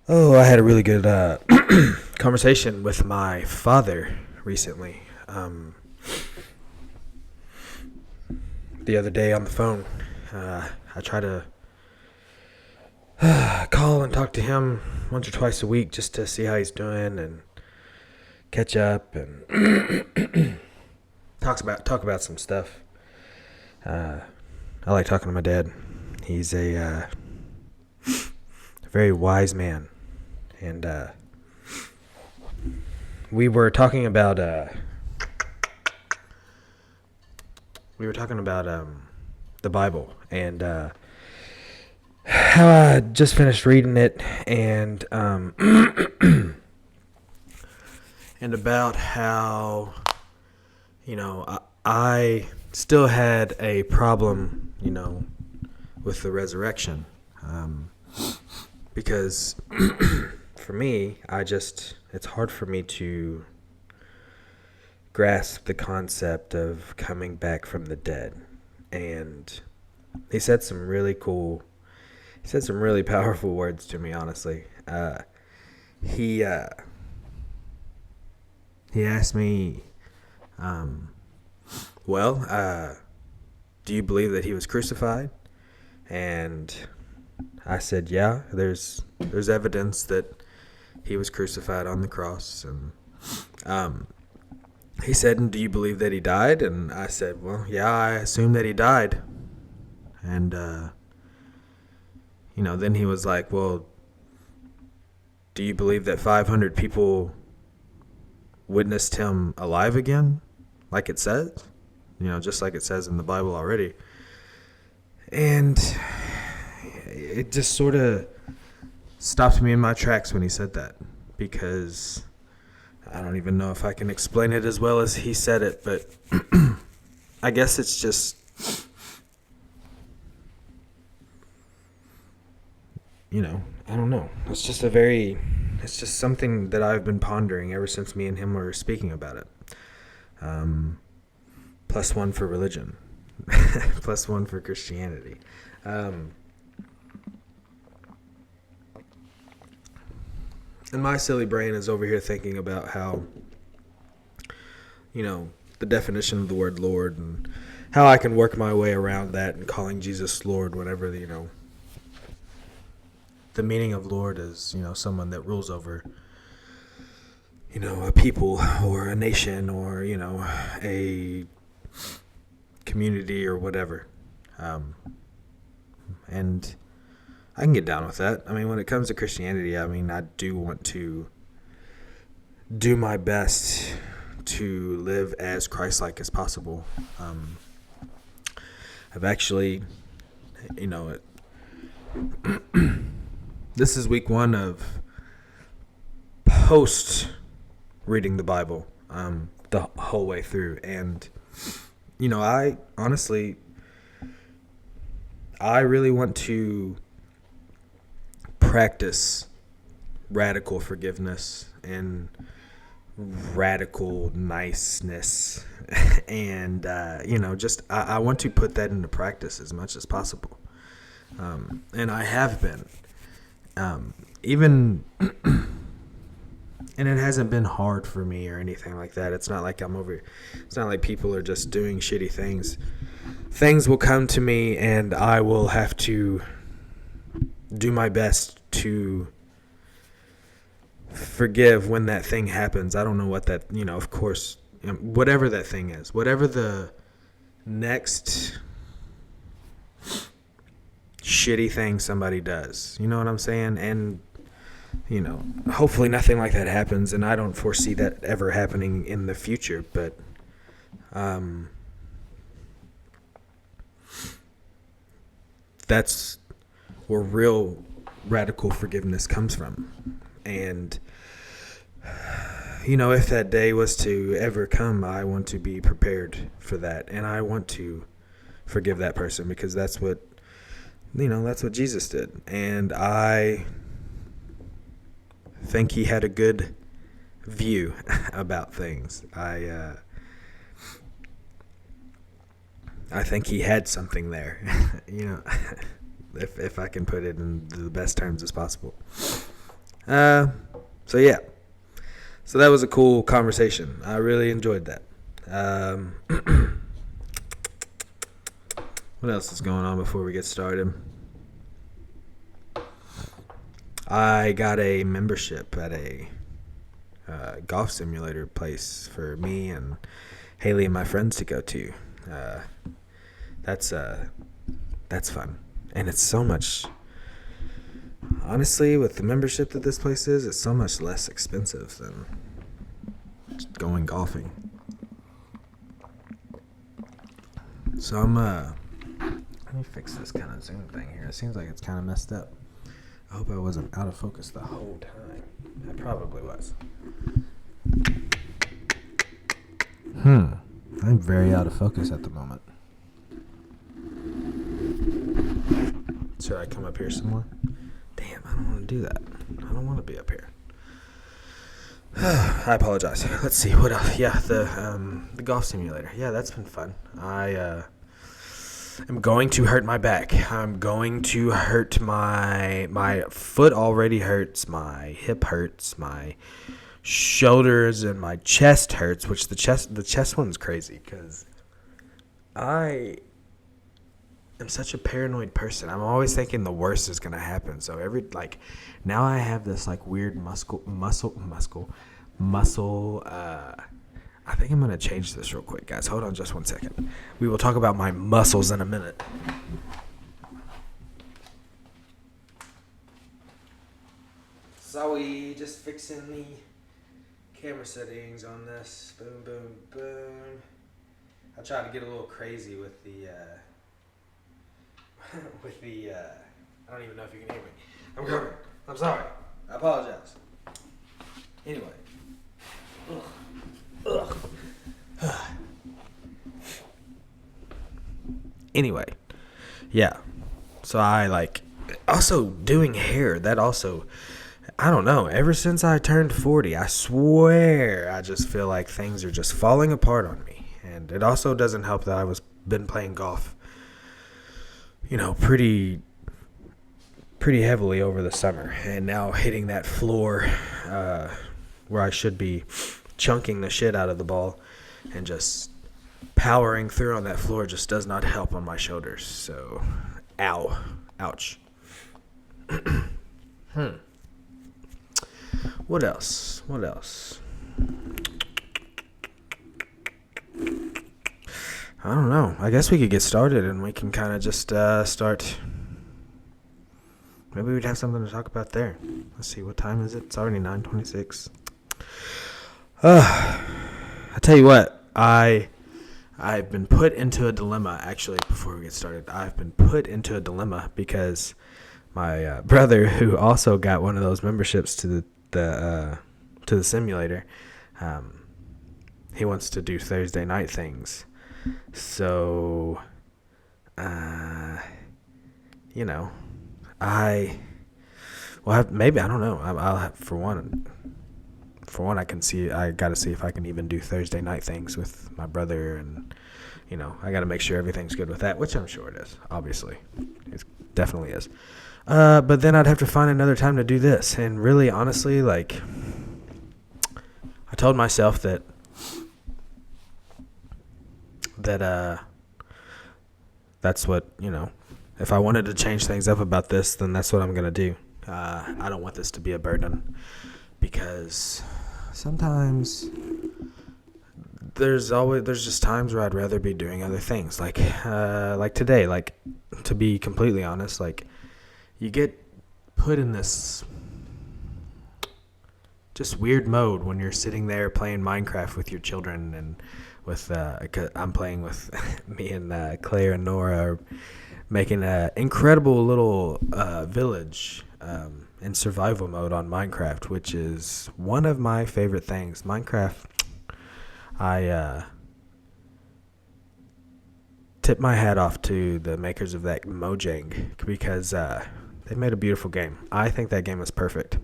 Oh, I had a really good conversation with my father recently. The other day on the phone, I try to call and talk to him once or twice a week just to see how he's doing and catch up and talk about some stuff. Uh, I like talking to my dad. He's a very wise man, and we were talking about the Bible and how I just finished reading it and and about how I still had a problem with the resurrection, because for me it's hard for me to grasp the concept of coming back from the dead. And he said some really powerful words to me, honestly. He he asked me, well, do you believe that he was crucified? And I said, yeah, there's evidence that he was crucified on the cross. And he said, and do you believe that he died? And I said, well, yeah, I assume that he died. And, then he was like, well, do you believe that 500 people witnessed him alive again? Like it says? Just like it says in the Bible already. And it just sort of stopped me in my tracks when he said that, because I don't even know if I can explain it as well as he said it, but I guess it's just, I don't know. It's just something that I've been pondering ever since me and him were speaking about it. Plus one for religion. Plus one for Christianity. And my silly brain is over here thinking about how, the definition of the word Lord, and how I can work my way around that and calling Jesus Lord whenever, the meaning of Lord is, someone that rules over, a people or a nation or, a community or whatever. And I can get down with that. I mean, when it comes to Christianity, I do want to do my best to live as Christ-like as possible. I've actually, this is week one of post reading the Bible, the whole way through. And, I honestly, I really want to practice radical forgiveness and radical niceness. And, I want to put that into practice as much as possible. And I have been. Even, and it hasn't been hard for me or anything like that. It's not like it's not like people are just doing shitty things. Things will come to me and I will have to do my best to forgive when that thing happens. I don't know what that, of course, whatever that thing is, whatever the next shitty thing somebody does, you know what I'm saying? And, hopefully nothing like that happens, and I don't foresee that ever happening in the future, but, that's where real radical forgiveness comes from. And, if that day was to ever come, I want to be prepared for that. And I want to forgive that person, because that's what Jesus did. And I think he had a good view about things. I think he had something there, if I can put it in the best terms as possible. So yeah. So that was a cool conversation. I really enjoyed that. What else is going on before we get started? I got a membership at a golf simulator place for me and Haley and my friends to go to. That's fun, and it's so much. Honestly, with the membership that this place is, it's so much less expensive than just going golfing. So let me fix this kind of zoom thing here. It seems like it's kind of messed up. I hope I wasn't out of focus the whole time. I probably was. I'm very out of focus at the moment. Should I come up here some more? Damn, I don't want to do that. I don't want to be up here. I apologize. Let's see, what else? Yeah, the golf simulator. Yeah, that's been fun. I am going to hurt my back. I'm going to hurt my foot already hurts, my hip hurts, my shoulders and my chest hurts, which the chest one's crazy because I am such a paranoid person. I'm always thinking the worst is going to happen. So now I have this weird muscle. I think I'm going to change this real quick, guys. Hold on just 1 second. We will talk about my muscles in a minute. So we just fixing the camera settings on this. Boom, boom, boom. I tried to get a little crazy with the I don't even know if you can hear me. I'm covered. I'm sorry. I apologize. Anyway. Ugh. Anyway. Yeah. So I also doing hair. That also, I don't know. Ever since I turned 40, I swear I just feel like things are just falling apart on me. And it also doesn't help that I been playing golf, pretty heavily over the summer, and now hitting that floor where I should be chunking the shit out of the ball and just powering through on that floor just does not help on my shoulders. So, ouch. What else? I don't know. I guess we could get started and we can kind of just start. Maybe we'd have something to talk about there. Let's see, what time is it? It's already 9:26. I tell you what, I've been put into a dilemma, actually, before we get started. I've been put into a dilemma because my brother, who also got one of those memberships to the simulator, he wants to do Thursday night things. So, maybe, I don't know. I'll have, for one, I got to see if I can even do Thursday night things with my brother, and, I got to make sure everything's good with that, which I'm sure it is, obviously. It definitely is. But then I'd have to find another time to do this, and really, honestly, I told myself that that's what, if I wanted to change things up about this, then that's what I'm going to do. I don't want this to be a burden, because sometimes there's just times where I'd rather be doing other things, like today, to be completely honest, you get put in this just weird mode when you're sitting there playing Minecraft with your children, and with I'm playing with me and Claire and Nora are making an incredible little village in survival mode on Minecraft, which is one of my favorite things. Minecraft, I tip my hat off to the makers of that Mojang, because they made a beautiful game. I think that game is perfect.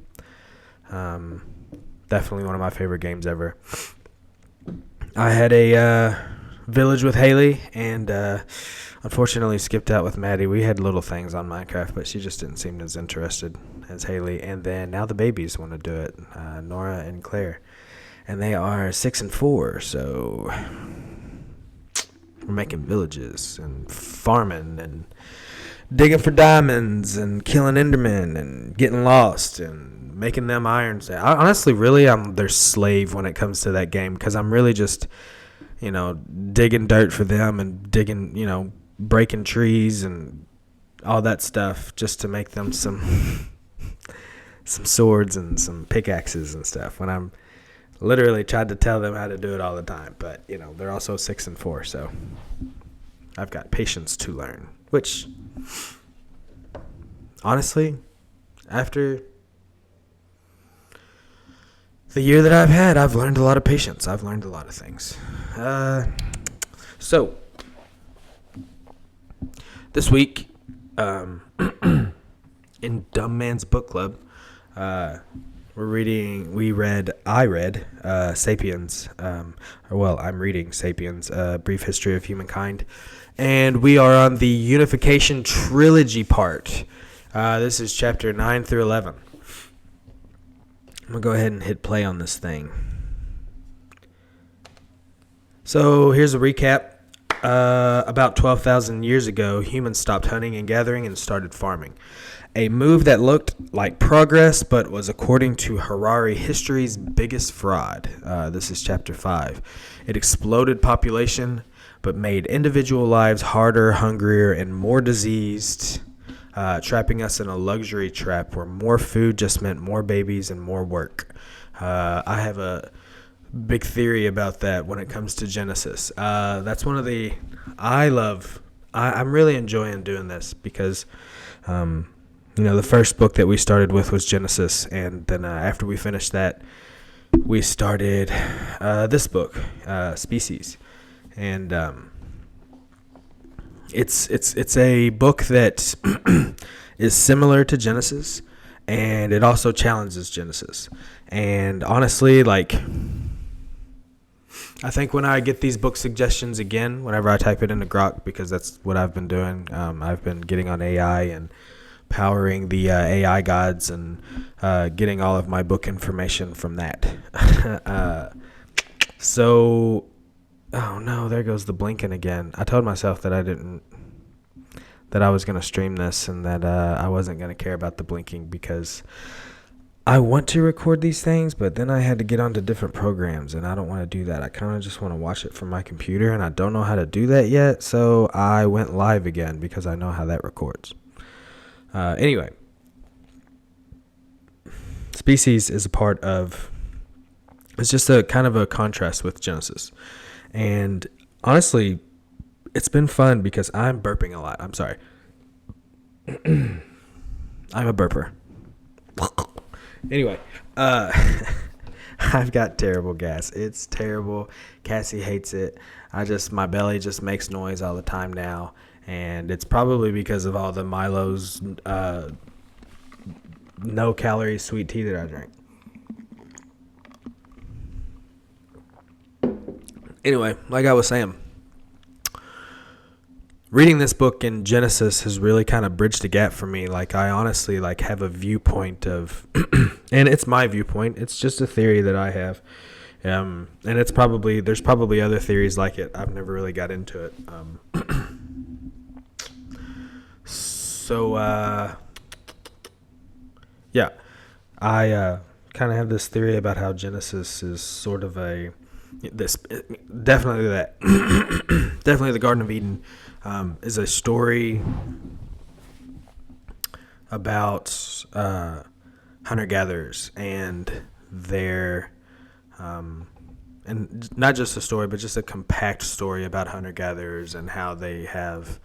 Definitely one of my favorite games ever. I had a village with Haley, and unfortunately skipped out with Maddie. We had little things on Minecraft, but she just didn't seem as interested as Haley. And then now the babies want to do it, Nora and Claire. And they are 6 and 4, so we're making villages and farming and digging for diamonds and killing Endermen and getting lost and making them irons. Honestly, really, I'm their slave when it comes to that game, because I'm really just, digging dirt for them and digging, breaking trees and all that stuff just to make them some swords and some pickaxes and stuff, when I'm literally tried to tell them how to do it all the time. But, they're also 6 and 4, so I've got patience to learn, which, honestly, after the year that I've had, I've learned a lot of patience. I've learned a lot of things. So, this week, in Dumb Man's Book Club, I read Sapiens, I'm reading Sapiens, A Brief History of Humankind, and we are on the Unification trilogy part. This is chapter 9 through 11. I'm going to go ahead and hit play on this thing. So here's a recap. About 12,000 years ago, humans stopped hunting and gathering and started farming. A move that looked like progress, but was, according to Harari, history's biggest fraud. This is chapter 5. It exploded population, but made individual lives harder, hungrier, and more diseased, trapping us in a luxury trap where more food just meant more babies and more work. I have a big theory about that when it comes to Genesis. That's one of the I'm really enjoying doing this because the first book that we started with was Genesis, and then after we finished that, we started this book, Species, and it's a book that is similar to Genesis, and it also challenges Genesis. And honestly, I think when I get these book suggestions again, whenever I type it into Grok, because that's what I've been doing, I've been getting on AI and powering the AI gods and getting all of my book information from that. So, oh no, there goes the blinking again. I told myself that I was going to stream this and that I wasn't going to care about the blinking because I want to record these things, but then I had to get onto different programs, and I don't want to do that. I kind of just want to watch it from my computer, and I don't know how to do that yet, so I went live again because I know how that records. Anyway, Species is it's just a kind of a contrast with Genesis. And honestly, it's been fun because I'm burping a lot. I'm sorry. I'm a burper. Anyway, I've got terrible gas. It's terrible. Cassie hates it. My belly just makes noise all the time now. And it's probably because of all the Milo's no-calorie sweet tea that I drink. Anyway, like I was saying, reading this book in Genesis has really kind of bridged the gap for me. I honestly have a viewpoint of, and it's my viewpoint. It's just a theory that I have, and there's probably other theories like it. I've never really got into it. Yeah, I kind of have this theory about how Genesis is sort of definitely the Garden of Eden is a story about hunter-gatherers and their and not just a story, but just a compact story about hunter-gatherers and how they have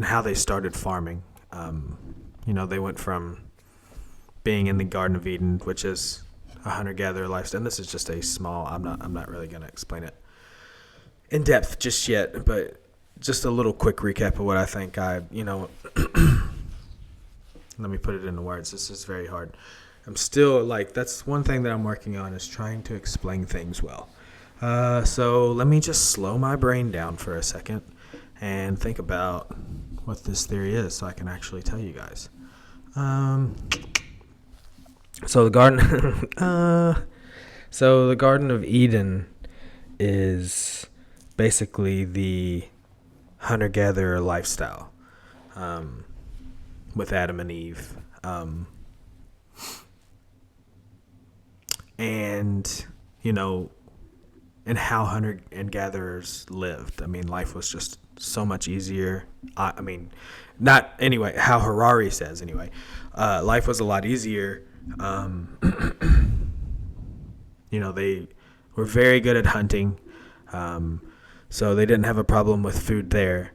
how they started farming. They went from being in the Garden of Eden, which is a hunter-gatherer lifestyle. And this is just a small. I'm not really going to explain it in depth just yet, but just a little quick recap of what I think. Let me put it into words. This is very hard. I'm still that's one thing that I'm working on is trying to explain things well. So let me just slow my brain down for a second and think about what this theory is so I can actually tell you guys. So the garden so the Garden of Eden is basically the hunter-gatherer lifestyle, with Adam and Eve. And, and how hunter and gatherers lived. I mean, life was just so much easier. I mean, not anyway, how Harari says anyway. Life was a lot easier. They were very good at hunting. So they didn't have a problem with food there.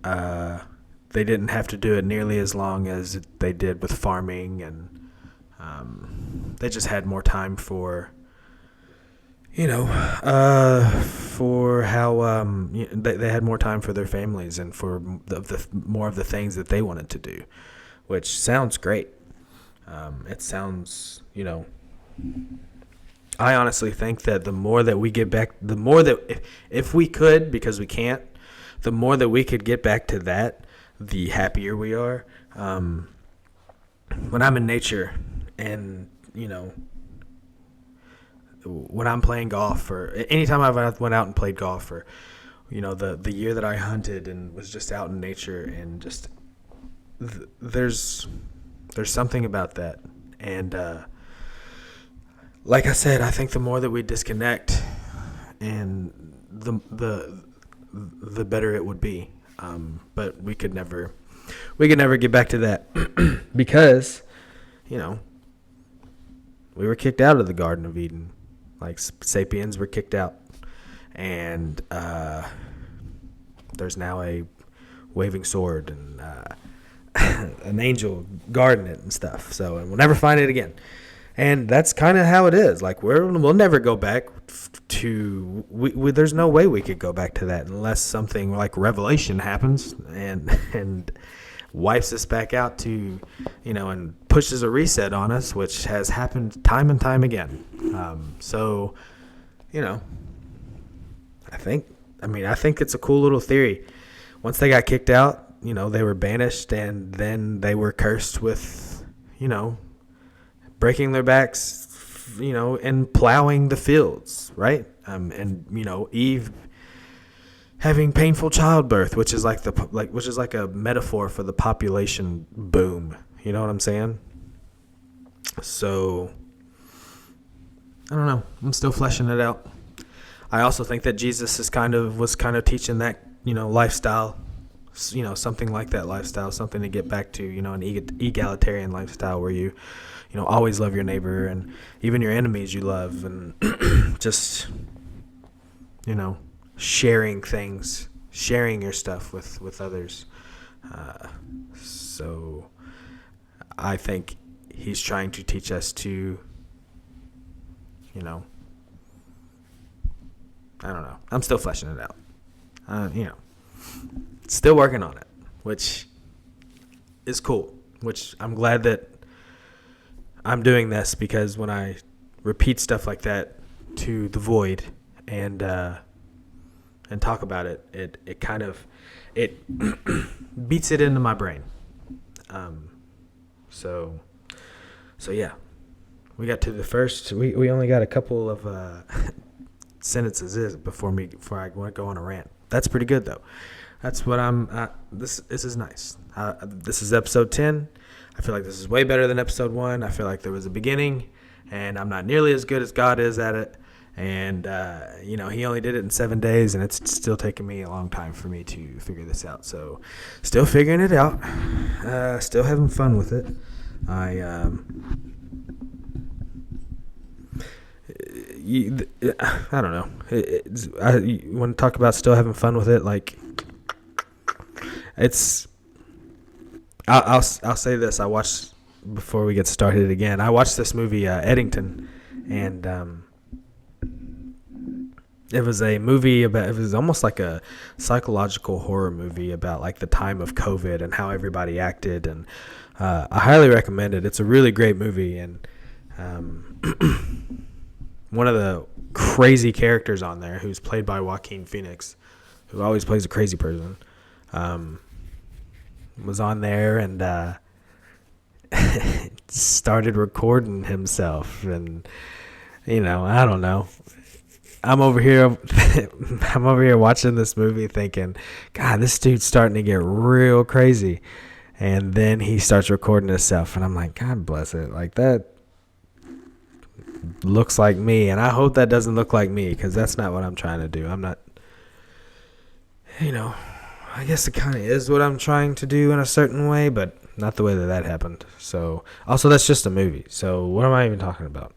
They didn't have to do it nearly as long as they did with farming, and they just had more time for for how they had more time for their families and for the more of the things that they wanted to do, which sounds great. It sounds, I honestly think that the more that we get back, the more that if we could, because we can't, the more that we could get back to that, the happier we are. When I'm in nature and, when I'm playing golf, or anytime I've went out and played golf, or, the year that I hunted and was just out in nature, and just there's something about that. And like I said, I think the more that we disconnect, and the better it would be. But we could never get back to that because, we were kicked out of the Garden of Eden. Like, Sapiens were kicked out, and there's now a waving sword and an angel guarding it and stuff. So, and we'll never find it again. And that's kind of how it is. Like, we'll never go back to. There's no way we could go back to that unless something like Revelation happens and wipes us back out to, and pushes a reset on us, which has happened time and time again. So, I think it's a cool little theory. Once they got kicked out, they were banished, and then they were cursed with, breaking their backs, and plowing the fields, right? And Eve having painful childbirth, which is like a metaphor for the population boom. You know what I'm saying? So, I don't know. I'm still fleshing it out. I also think that Jesus was kind of teaching that, lifestyle, something like that lifestyle, something to get back to, an egalitarian lifestyle where you, always love your neighbor, and even your enemies you love, and just, sharing things, sharing your stuff with others. So I think he's trying to teach us to, I don't know. I'm still fleshing it out. Still working on it, which is cool, which I'm glad that I'm doing this, because when I repeat stuff like that to the void and talk about it, it kind of beats it into my brain. So yeah, we got to the first. We only got a couple of sentences before I want to go on a rant. That's pretty good though. That's what I'm. This is nice. This is episode 10. I feel like this is way better than episode 1. I feel like there was a beginning, and I'm not nearly as good as God is at it. And, he only did it in 7 days, and it's still taking me a long time for me to figure this out. So, still figuring it out. Still having fun with it. I don't know. You want to talk about still having fun with it? Like, it's... I'll say this. I watched, before we get started again, I watched this movie, Eddington, and it was a movie about, it was almost like a psychological horror movie about like the time of COVID and how everybody acted, and I highly recommend it. It's a really great movie, and one of the crazy characters on there, who's played by Joaquin Phoenix, who always plays a crazy person, was on there and started recording himself. And, I don't know. I'm over here watching this movie thinking, God, this dude's starting to get real crazy. And then he starts recording himself, and I'm like, God bless it. Like, that looks like me, and I hope that doesn't look like me, because that's not what I'm trying to do. I'm not, I guess it kind of is what I'm trying to do in a certain way, but not the way that happened. So, also, that's just a movie. So, what am I even talking about?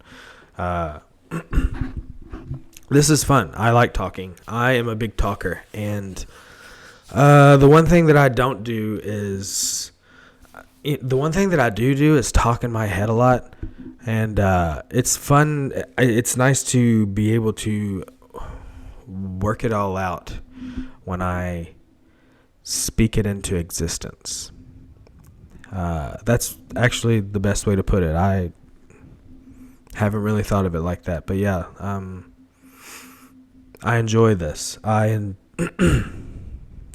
This is fun. I like talking. I am a big talker, and the one thing that I don't do is, the one thing that I do is talk in my head a lot, and it's fun. It's nice to be able to work it all out when I speak it into existence. That's actually the best way to put it. I haven't really thought of it like that, but yeah, I enjoy this. I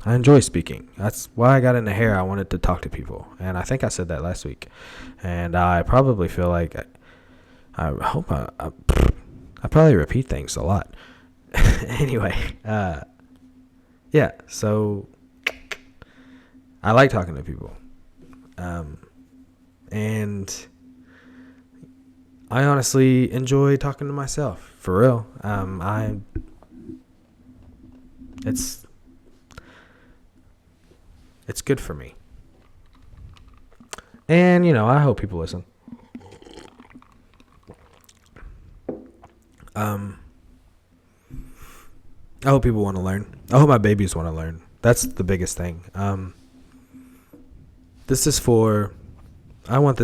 enjoy speaking. That's why I got into hair. I wanted to talk to people, and I think I said that last week. And I probably feel like I hope I probably repeat things a lot. Anyway, yeah. So I like talking to people, and I honestly enjoy talking to myself. For real. It's good for me. And, I hope people listen. I hope people want to learn. I hope my babies want to learn. That's the biggest thing. This is for, I want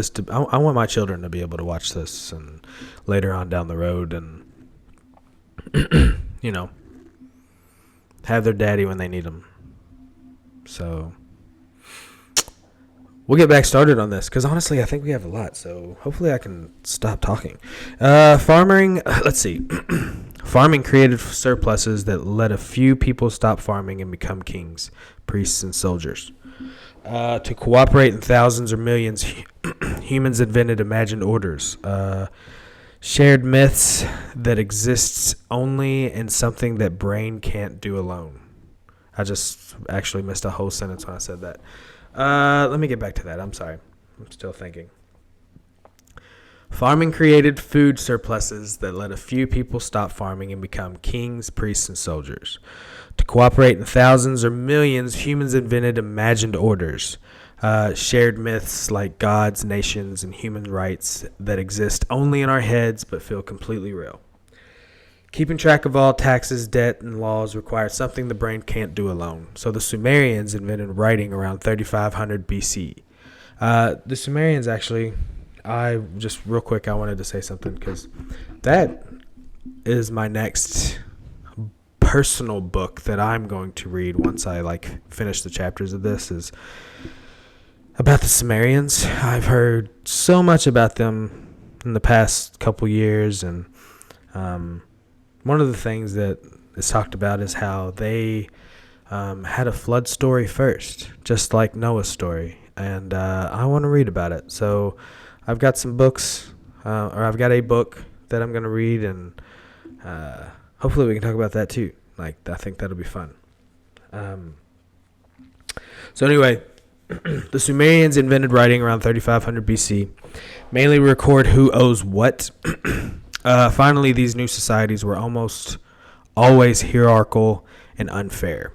my children to be able to watch this, and later on down the road, and, have their daddy when they need them. So we'll get back started on this, because honestly, I think we have a lot. So hopefully I can stop talking. Farming, let's see. Farming created surpluses that let a few people stop farming and become kings, priests, and soldiers. To cooperate in thousands or millions, humans invented imagined orders. Shared myths that exists only in something that brain can't do alone. I just actually missed a whole sentence when I said that. Let me get back to that. I'm sorry. I'm still thinking. Farming created food surpluses that let a few people stop farming and become kings, priests, and soldiers. To cooperate in thousands or millions, humans invented imagined orders. Shared myths like gods, nations, and human rights that exist only in our heads but feel completely real. Keeping track of all taxes, debt, and laws required something the brain can't do alone. So the Sumerians invented writing around 3500 BC. The Sumerians actually, I wanted to say something, because that is my next personal book that I'm going to read once I finish the chapters of this, is about the Sumerians. I've heard so much about them in the past couple years, and one of the things that is talked about is how they had a flood story first, just like Noah's story, and I want to read about it. So I've got some books, or I've got a book that I'm going to read, and hopefully we can talk about that too. I think that'll be fun. So anyway, the Sumerians invented writing around 3500 BC, mainly to record who owes what. Finally, these new societies were almost always hierarchical and unfair.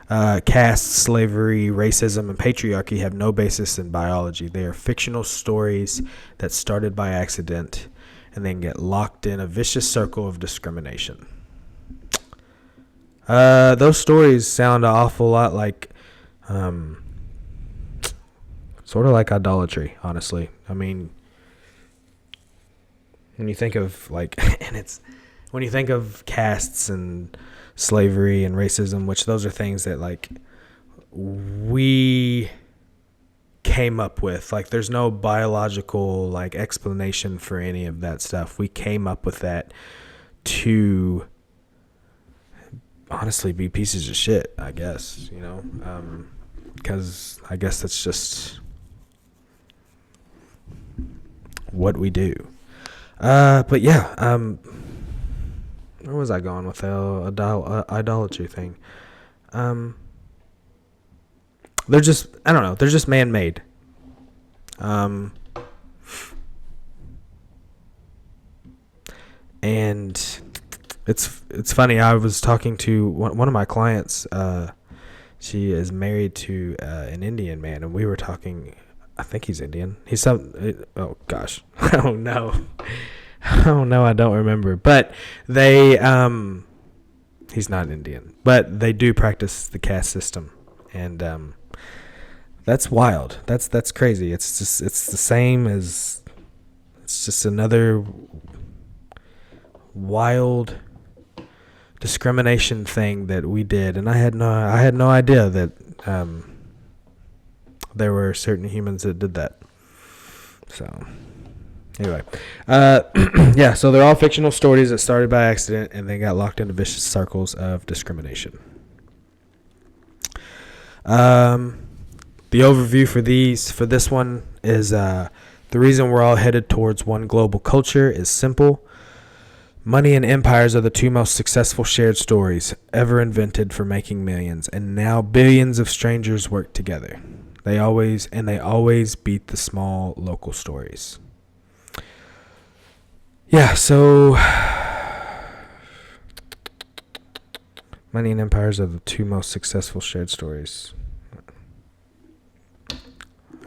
Caste, slavery, racism, and patriarchy have no basis in biology. They are fictional stories that started by accident and then get locked in a vicious circle of discrimination. Those stories sound an awful lot like sort of like idolatry, honestly. I mean, when you think of when you think of castes and slavery and racism, which those are things that we came up with. There's no biological explanation for any of that stuff. We came up with that to honestly be pieces of shit, I guess, because I guess that's just what we do. But yeah, where was I going with the idolatry thing? They're just, I don't know, they're just man-made. And it's funny. I was talking to one of my clients. She is married to an Indian man, and we were talking. I think he's Indian. He's some. Oh gosh. Oh no. Oh no. I don't remember. But they. He's not Indian, but they do practice the caste system, and that's wild. That's crazy. It's the same as. It's just another wild discrimination thing that we did, and I had no idea that there were certain humans that did that. So anyway, yeah, so they're all fictional stories that started by accident and then got locked into vicious circles of discrimination. The overview for this one is the reason we're all headed towards one global culture is simple. Money and empires are the two most successful shared stories ever invented for making millions, and now billions of strangers work together. They always beat the small local stories. Yeah, so money and empires are the two most successful shared stories.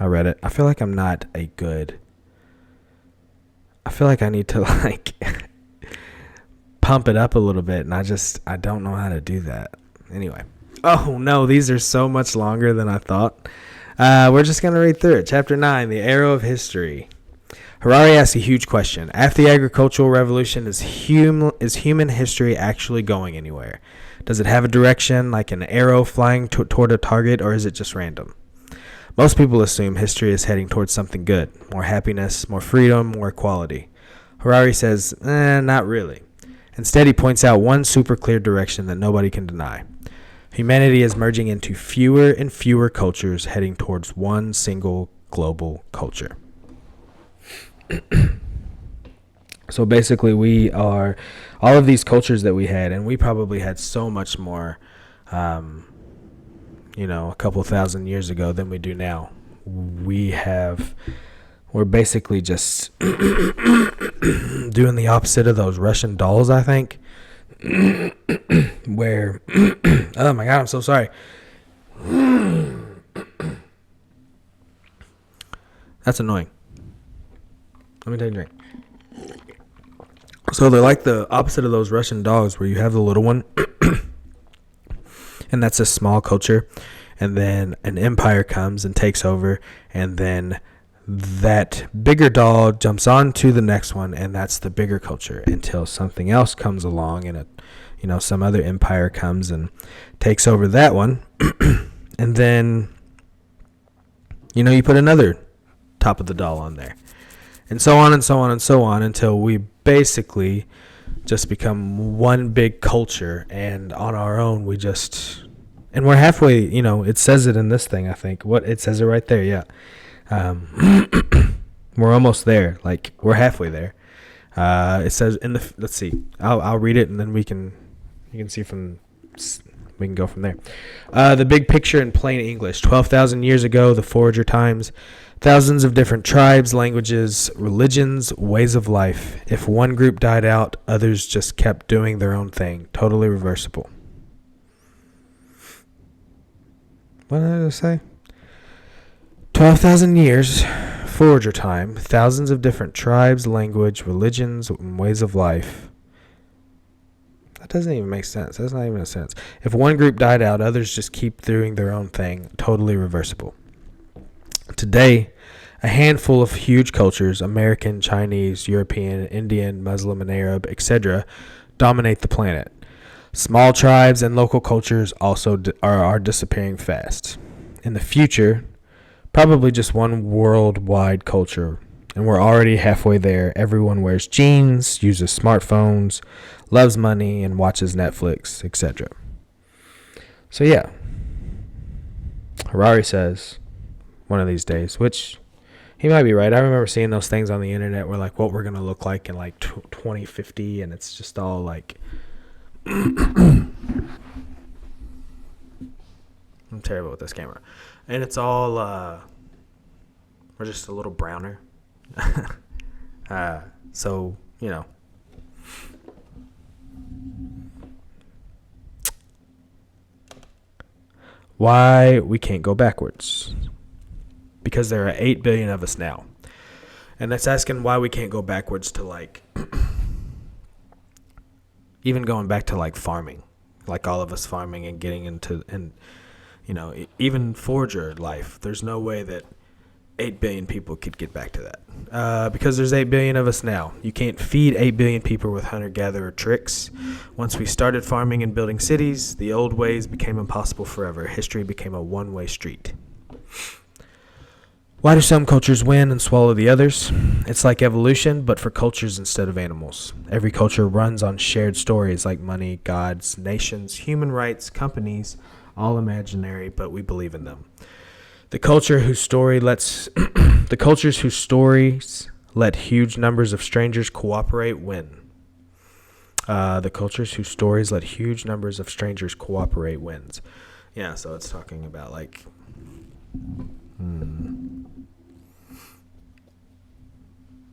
I read it. I feel like I'm not a good. I feel like I need to pump it up a little bit, and I don't know how to do that. Anyway. Oh no, these are so much longer than I thought. We're just going to read through it. Chapter 9, The Arrow of History. Harari asks a huge question. After the agricultural revolution, is human history actually going anywhere? Does it have a direction, like an arrow flying toward a target, or is it just random? Most people assume history is heading towards something good, more happiness, more freedom, more equality. Harari says, not really. Instead, he points out one super clear direction that nobody can deny. Humanity is merging into fewer and fewer cultures, heading towards one single global culture. So basically, we are all of these cultures that we had, and we probably had so much more, a couple thousand years ago than we do now. We're basically just doing the opposite of those Russian dolls, I think. Where, oh my God, I'm so sorry. That's annoying. Let me take a drink. So they're like the opposite of those Russian dogs where you have the little one, and that's a small culture, and then an empire comes and takes over, and then that bigger doll jumps on to the next one, and that's the bigger culture until something else comes along, and some other empire comes and takes over that one, and then you put another top of the doll on there, and so on and so on and so on until we basically just become one big culture, and on our own and we're halfway. It says it in this thing, I think. It says it right there, yeah. We're almost there. Like, we're halfway there. It says let's see. I'll read it, and then you can see we can go from there. The big picture in plain English. 12,000 years ago, the Forager times, thousands of different tribes, languages, religions, ways of life. If one group died out, others just kept doing their own thing. Totally reversible. What did I say? 12,000 years, Forager time, thousands of different tribes, language, religions, and ways of life. That doesn't even make sense. That's not even a sense. If one group died out, others just keep doing their own thing. Totally reversible. Today, a handful of huge cultures, American, Chinese, European, Indian, Muslim, and Arab, etc., dominate the planet. Small tribes and local cultures also are disappearing fast. In the future, probably just one worldwide culture And we're already halfway there. Everyone wears jeans, uses smartphones, loves money, and watches Netflix, etc. So yeah, Harari says one of these days, which he might be right. I remember seeing those things on the internet where like what we're going to look like in like 2050, and it's just all like I'm terrible with this camera. And it's all we're just a little browner. So, you know. Why we can't go backwards? Because there are 8 billion of us now. And that's asking why we can't go backwards to like even going back to like farming. Like all of us farming and getting into, and you know, even forager life. There's no way that 8 billion people could get back to that. Because there's 8 billion of us now. You can't feed 8 billion people with hunter-gatherer tricks. Once we started farming and building cities, the old ways became impossible forever. History became a one-way street. Why do some cultures win and swallow the others? It's like evolution, but for cultures instead of animals. Every culture runs on shared stories like money, gods, nations, human rights, companies, all imaginary, but we believe in them. The cultures whose stories let huge numbers of strangers cooperate win. The cultures whose stories let huge numbers of strangers cooperate wins. Yeah, so it's talking about like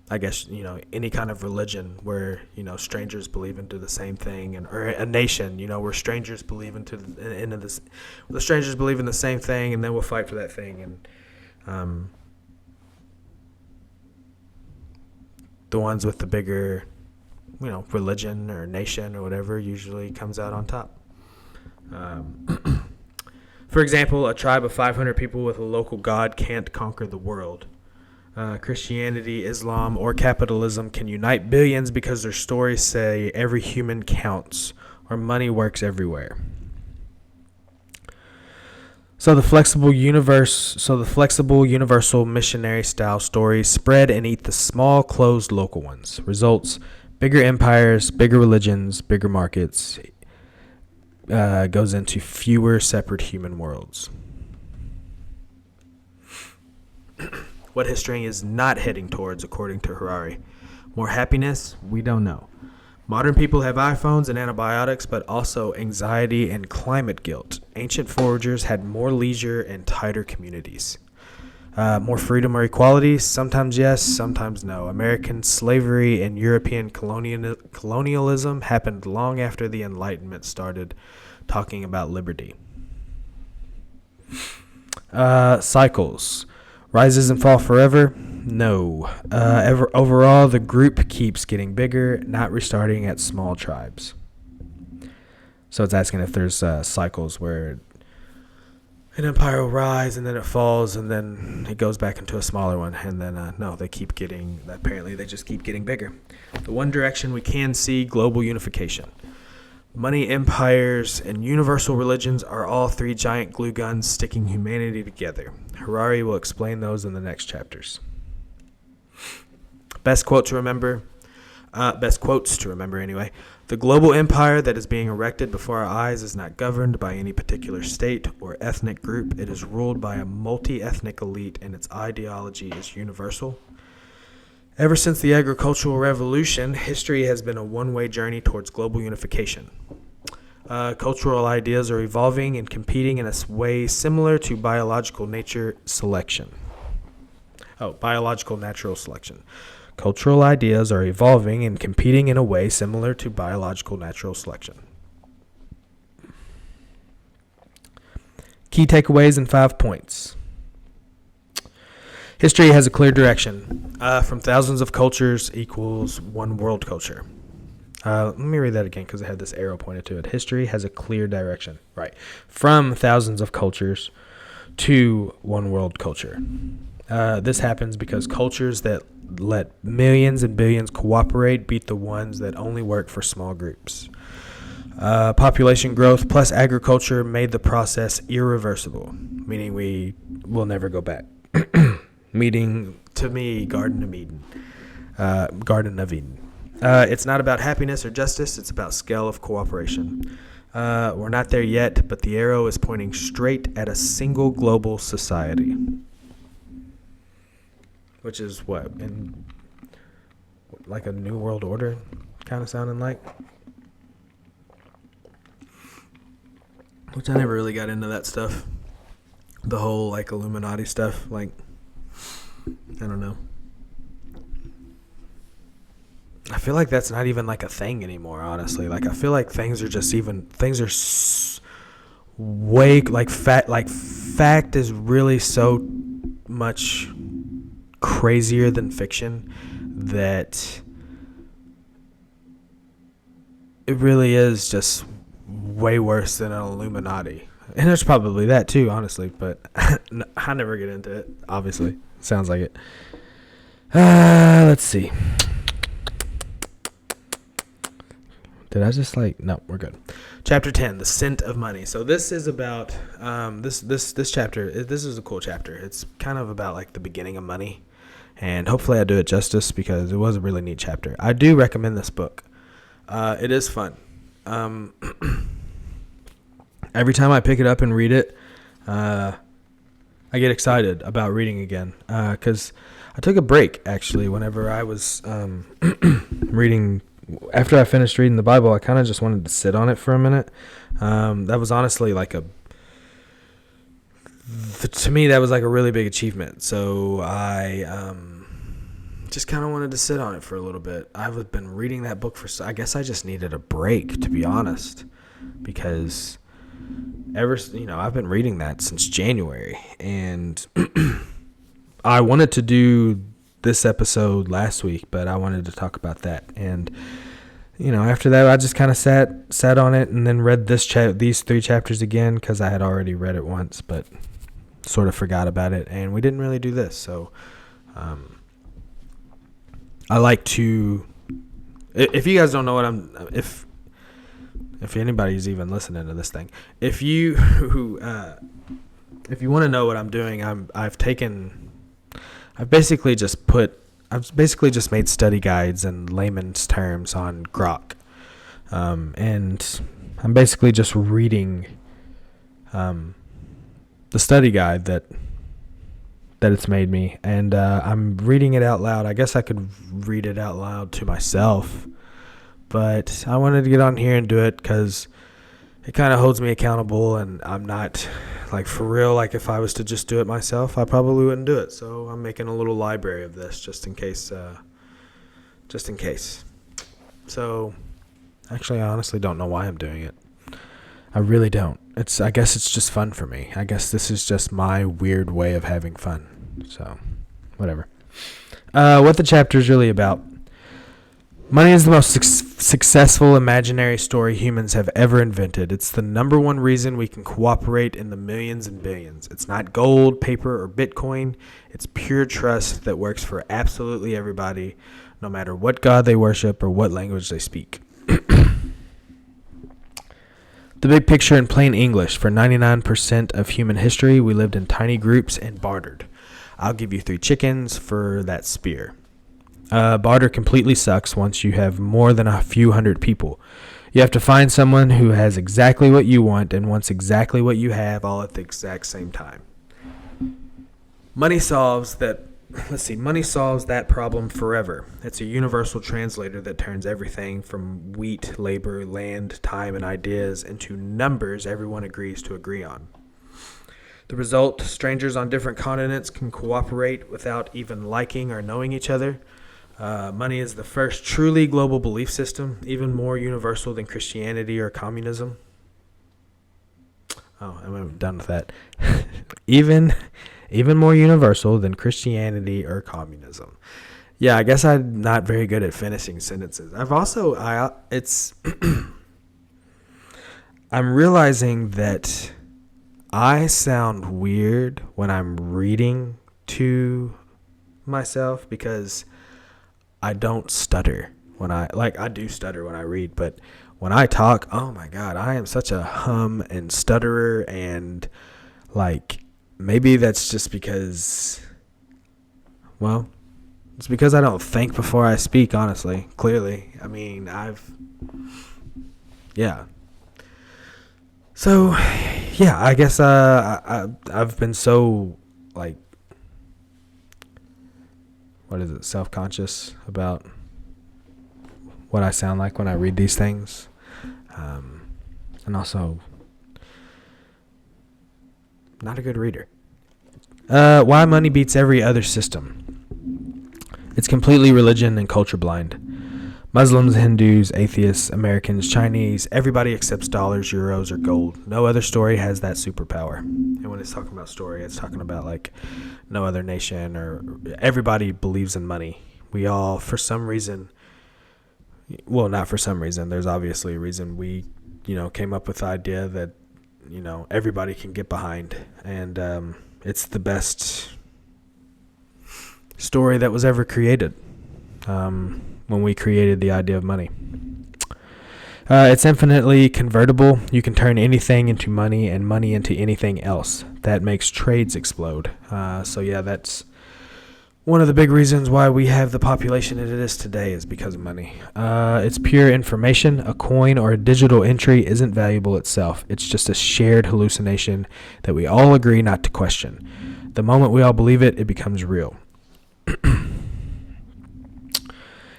I guess, you know, any kind of religion where, you know, strangers believe into the same thing, and or a nation, you know, where strangers believe into this, the strangers believe in the same thing, and then we'll fight for that thing, and the ones with the bigger, you know, religion or nation or whatever usually comes out on top. For example, a tribe of 500 people with a local god can't conquer the world. Christianity, Islam, or capitalism can unite billions because their stories say every human counts or money works everywhere. So the flexible universal missionary style stories spread and eat the small closed local ones. Results: bigger empires, bigger religions, bigger markets. Goes into fewer separate human worlds. What history is not heading towards, according to Harari? More happiness? We don't know. Modern people have iPhones and antibiotics, but also anxiety and climate guilt. Ancient foragers had more leisure and tighter communities. More freedom or equality? Sometimes yes, sometimes no. American slavery and European colonialism happened long after the Enlightenment started talking about liberty. Cycles. Rises and fall forever? No. Overall, the group keeps getting bigger, not restarting at small tribes. So it's asking if there's cycles where an empire will rise and then it falls and then it goes back into a smaller one. And then, no, apparently they just keep getting bigger. The one direction we can see: global unification. Money, empires, and universal religions are all three giant glue guns sticking humanity together. Harari will explain those in the next chapters. Best quotes to remember anyway. The global empire that is being erected before our eyes is not governed by any particular state or ethnic group. It is ruled by a multi-ethnic elite, and its ideology is universal. Ever since the agricultural revolution, history has been a one-way journey towards global unification. Cultural ideas are evolving and competing in a way similar to biological natural selection. Cultural ideas are evolving and competing in a way similar to biological natural selection. Key takeaways in 5 points. History has a clear direction. From thousands of cultures equals one world culture. Let me read that again because I had this arrow pointed to it. History has a clear direction. Right. From thousands of cultures to one world culture. This happens because cultures that let millions and billions cooperate beat the ones that only work for small groups. Population growth plus agriculture made the process irreversible, meaning we will never go back. Meaning to me, Garden of Eden. Garden of Eden. It's not about happiness or justice. It's about scale of cooperation. We're not there yet, but the arrow is pointing straight at a single global society. Which is what? In like a new world order kind of sounding like? Which I never really got into that stuff. The whole like Illuminati stuff. Like, I don't know. I feel like that's not even like a thing anymore, honestly. Like, I feel like things are way like fact is really so much crazier than fiction that it really is just way worse than an Illuminati. And there's probably that too, honestly, but I never get into it, obviously. Sounds like it. Let's see. Did I just no, we're good. Chapter 10, the scent of money. So this is about this chapter. This is a cool chapter. It's kind of about like the beginning of money, and hopefully I do it justice because it was a really neat chapter. I do recommend this book. It is fun. Every time I pick it up and read it, I get excited about reading again because I took a break actually whenever I was reading. After I finished reading the Bible, I kind of just wanted to sit on it for a minute. That was honestly to me, that was like a really big achievement. So I just kind of wanted to sit on it for a little bit. I've been reading that book I guess I just needed a break, to be honest, because I've been reading that since January, and I wanted to do this episode last week, but I wanted to talk about that. And after that, I just kind of sat on it and then read these 3 chapters again because I had already read it once, but sort of forgot about it. And we didn't really do this, so I like to. If you guys don't know what if anybody's even listening to this thing, if you want to know what I'm doing, I've basically just made study guides in layman's terms on Grok. And I'm basically just reading the study guide that it's made me. And I'm reading it out loud. I guess I could read it out loud to myself. But I wanted to get on here and do it because it kind of holds me accountable, and I'm not for real. Like, if I was to just do it myself, I probably wouldn't do it. So I'm making a little library of this just in case. So actually, I honestly don't know why I'm doing it. I really don't. I guess it's just fun for me. I guess this is just my weird way of having fun. So whatever. What the chapter is really about. Money is the most successful imaginary story humans have ever invented. It's the number one reason we can cooperate in the millions and billions. It's not gold, paper, or Bitcoin. It's pure trust that works for absolutely everybody, no matter what God they worship or what language they speak. The big picture in plain English. For 99% of human history, we lived in tiny groups and bartered. I'll give you 3 chickens for that spear. Barter completely sucks once you have more than a few hundred people. You have to find someone who has exactly what you want and wants exactly what you have all at the exact same time. Money solves that problem forever. It's a universal translator that turns everything from wheat, labor, land, time, and ideas into numbers everyone agrees to agree on. The result, strangers on different continents can cooperate without even liking or knowing each other. Money is the first truly global belief system, even more universal than Christianity or communism. Oh, I'm done with that. even more universal than Christianity or communism. Yeah, I guess I'm not very good at finishing sentences. I'm realizing that I sound weird when I'm reading to myself because I don't stutter I do stutter when I read, but when I talk, oh my God, I am such a hum and stutterer, and maybe that's just because Well, it's because I don't think before I speak, honestly. Clearly. I mean, yeah. So, yeah, I guess I've been so, like, what is it, self-conscious about what I sound like when I read these things. And also, not a good reader. Why money beats every other system. It's completely religion and culture blind. Muslims, Hindus, atheists, Americans, Chinese, everybody accepts dollars, euros, or gold. No other story has that superpower. And when it's talking about story, it's talking about like no other nation or everybody believes in money. We all, for some reason, well, not for some reason, there's obviously a reason we, came up with the idea that, everybody can get behind. And it's the best story that was ever created. When we created the idea of money. It's infinitely convertible. You can turn anything into money and money into anything else. That makes trades explode. So yeah, that's one of the big reasons why we have the population that it is today is because of money. It's pure information. A coin or a digital entry isn't valuable itself. It's just a shared hallucination that we all agree not to question. The moment we all believe it, it becomes real.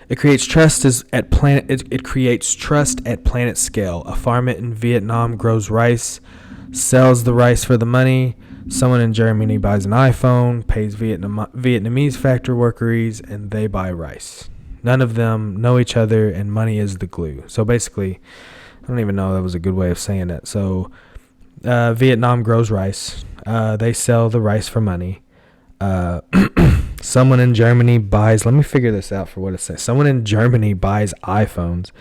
It creates trust at planet scale. A farmer in Vietnam grows rice, sells the rice for the money. Someone in Germany buys an iPhone, pays Vietnamese factory workers, and they buy rice. None of them know each other, and money is the glue. So basically, I don't even know that was a good way of saying it. So Vietnam grows rice. They sell the rice for money. Someone in Germany buys, let me figure this out for what it says. Someone in Germany buys iPhones,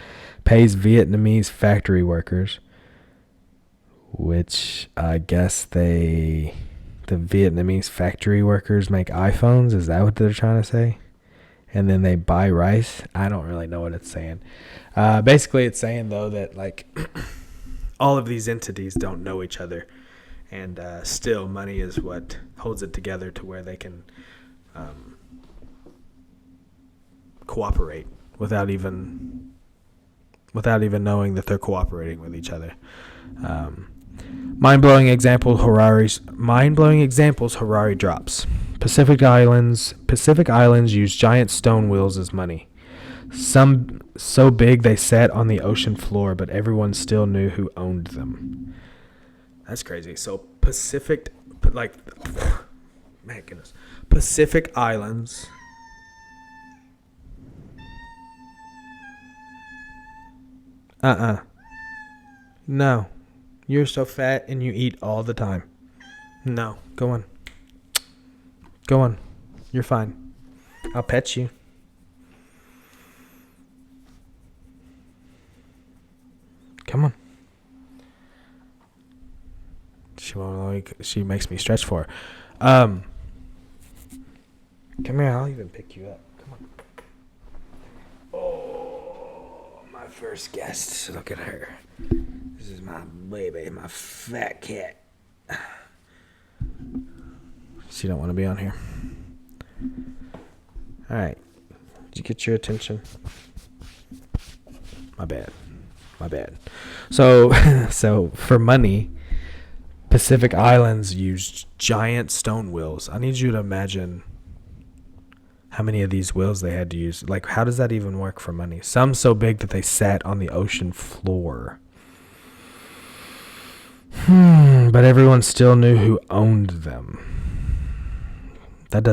pays Vietnamese factory workers, which I guess the Vietnamese factory workers make iPhones. Is that what they're trying to say? And then they buy rice. I don't really know what it's saying. Basically, it's saying, though, that like all of these entities don't know each other. And still, money is what holds it together to where they can cooperate without even knowing that they're cooperating with each other. Mind-blowing examples Harari drops. Pacific Islands use giant stone wheels as money. Some so big they sat on the ocean floor, but everyone still knew who owned them. That's crazy. So Pacific Islands. No. You're so fat and you eat all the time. No. Go on. Go on. You're fine. I'll pet you. Come on. She makes me stretch for her. Come here, I'll even pick you up. Come on. Oh, my first guest. Look at her. This is my baby, my fat cat. She don't want to be on here. All right. Did you get your attention? My bad. So for money, Pacific Islands used giant stone wheels. I need you to imagine how many of these wheels they had to use. Like, how does that even work for money? Some so big that they sat on the ocean floor. But everyone still knew who owned them. That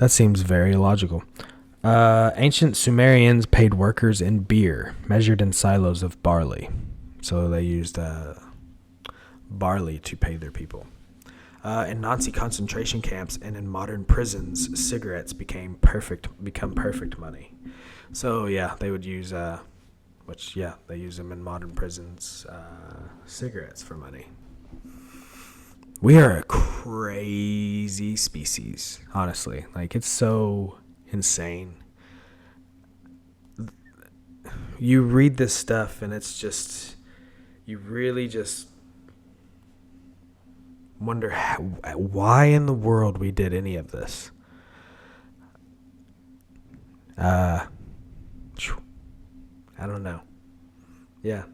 seems very illogical. Ancient Sumerians paid workers in beer, measured in silos of barley. So they used barley to pay their people. In Nazi concentration camps and in modern prisons, cigarettes become perfect money. So yeah, they would use, they use them in modern prisons, cigarettes for money. We are a crazy species, honestly. Like, it's so insane. You read this stuff and it's just, you really just wonder why in the world we did any of this. I don't know. Yeah.